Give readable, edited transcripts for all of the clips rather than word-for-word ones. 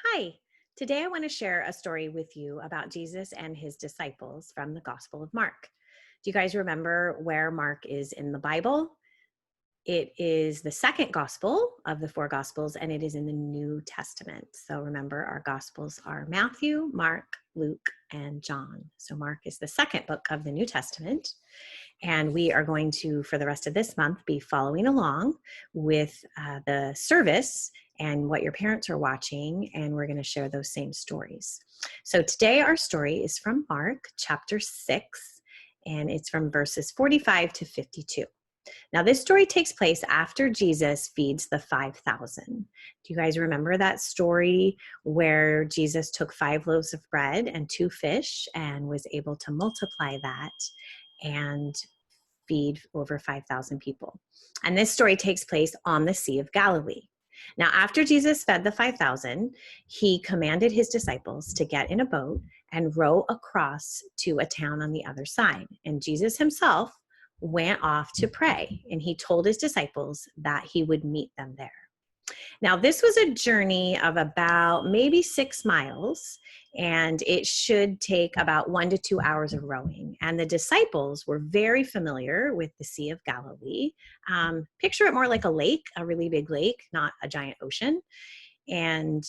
Hi, today I want to share a story with you about Jesus and his disciples from the Gospel of Mark. Do you guys remember where Mark is in the Bible? It is the second gospel of the four gospels, and it is in the New Testament. So remember, our gospels are Matthew, Mark, Luke, and John. So Mark is the second book of the New Testament. And we are going to, for the rest of this month, be following along with the service and what your parents are watching, and we're going to share those same stories. So today our story is from Mark chapter 6, and it's from verses 45 to 52. Now, this story takes place after Jesus feeds the 5,000. Do you guys remember that story where Jesus took 5 loaves of bread and 2 fish and was able to multiply that and feed over 5,000 people? And this story takes place on the Sea of Galilee. Now, after Jesus fed the 5,000, he commanded his disciples to get in a boat and row across to a town on the other side. And Jesus himself went off to pray, and he told his disciples that he would meet them there. Now, this was a journey of about maybe 6 miles, and it should take about 1 to 2 hours of rowing. And the disciples were very familiar with the Sea of Galilee. Picture it more like a lake, a really big lake, not a giant ocean. And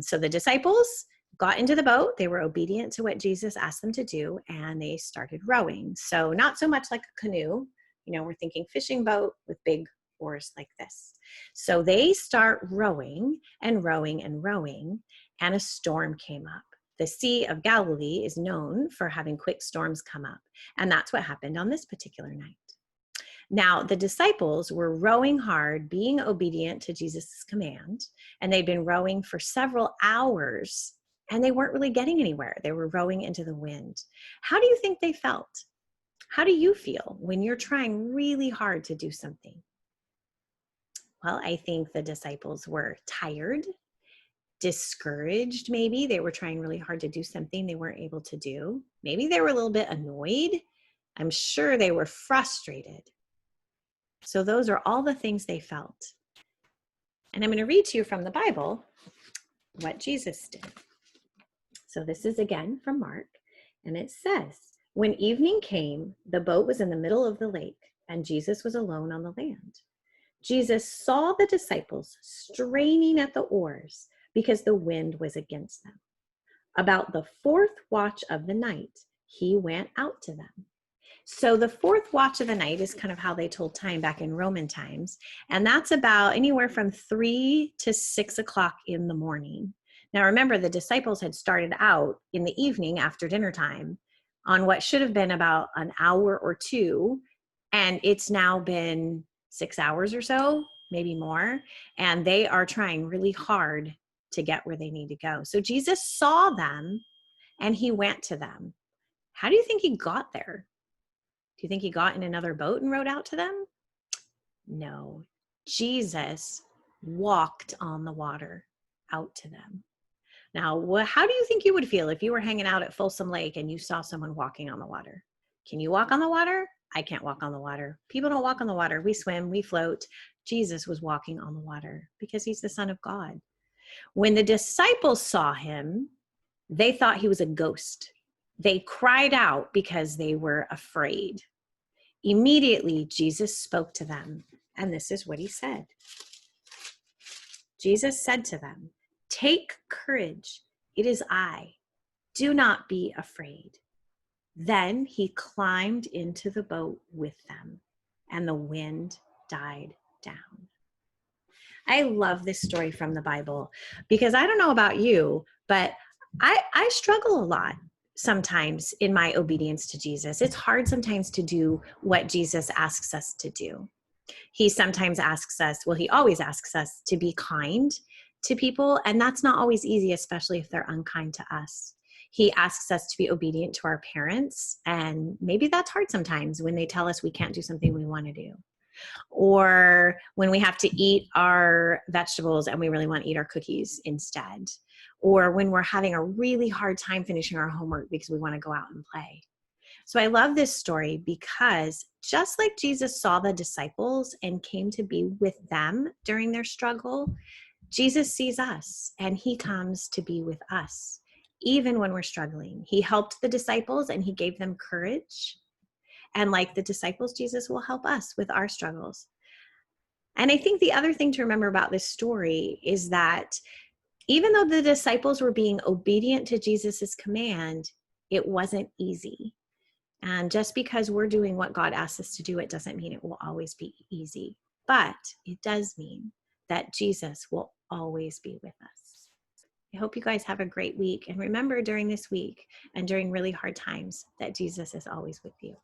so the disciples got into the boat. They were obedient to what Jesus asked them to do, and they started rowing. So not so much like a canoe. We're thinking fishing boat with big oars like this. So they start rowing and rowing and rowing, and a storm came up. The Sea of Galilee is known for having quick storms come up, and that's what happened on this particular night. Now, the disciples were rowing hard, being obedient to Jesus' command, and they'd been rowing for several hours, and they weren't really getting anywhere. They were rowing into the wind. How do you think they felt? How do you feel when you're trying really hard to do something? Well, I think the disciples were tired, discouraged, maybe. They were trying really hard to do something they weren't able to do. Maybe they were a little bit annoyed. I'm sure they were frustrated. So those are all the things they felt. And I'm going to read to you from the Bible what Jesus did. So this is again from Mark, and it says, "When evening came, the boat was in the middle of the lake, and Jesus was alone on the land. Jesus saw the disciples straining at the oars because the wind was against them. About the fourth watch of the night, he went out to them." So the fourth watch of the night is kind of how they told time back in Roman times. And that's about anywhere from 3 to 6 o'clock in the morning. Now, remember, the disciples had started out in the evening after dinner time on what should have been about an hour or two. And it's now been 6 hours or so, maybe more. And they are trying really hard to get where they need to go. So Jesus saw them and he went to them. How do you think he got there? Do you think he got in another boat and rowed out to them? No. Jesus walked on the water out to them. Now, how do you think you would feel if you were hanging out at Folsom Lake and you saw someone walking on the water? Can you walk on the water? I can't walk on the water. People don't walk on the water. We swim, we float. Jesus was walking on the water because he's the Son of God. When the disciples saw him, they thought he was a ghost. They cried out because they were afraid. Immediately, Jesus spoke to them, and this is what he said. Jesus said to them, "Take courage, it is I. Do not be afraid." Then he climbed into the boat with them, and the wind died down. I love this story from the Bible because I don't know about you, but I struggle a lot sometimes in my obedience to Jesus. It's hard sometimes to do what Jesus asks us to do. He sometimes asks us, well, he always asks us to be kind to people, and that's not always easy, especially if they're unkind to us. He asks us to be obedient to our parents, and maybe that's hard sometimes when they tell us we can't do something we want to do. Or when we have to eat our vegetables and we really want to eat our cookies instead. Or when we're having a really hard time finishing our homework because we want to go out and play. So I love this story because just like Jesus saw the disciples and came to be with them during their struggle, Jesus sees us and he comes to be with us, even when we're struggling. He helped the disciples and he gave them courage. And like the disciples, Jesus will help us with our struggles. And I think the other thing to remember about this story is that even though the disciples were being obedient to Jesus's command, it wasn't easy. And just because we're doing what God asks us to do, it doesn't mean it will always be easy. But it does mean that Jesus will always be with us. I hope you guys have a great week. And remember during this week and during really hard times that Jesus is always with you.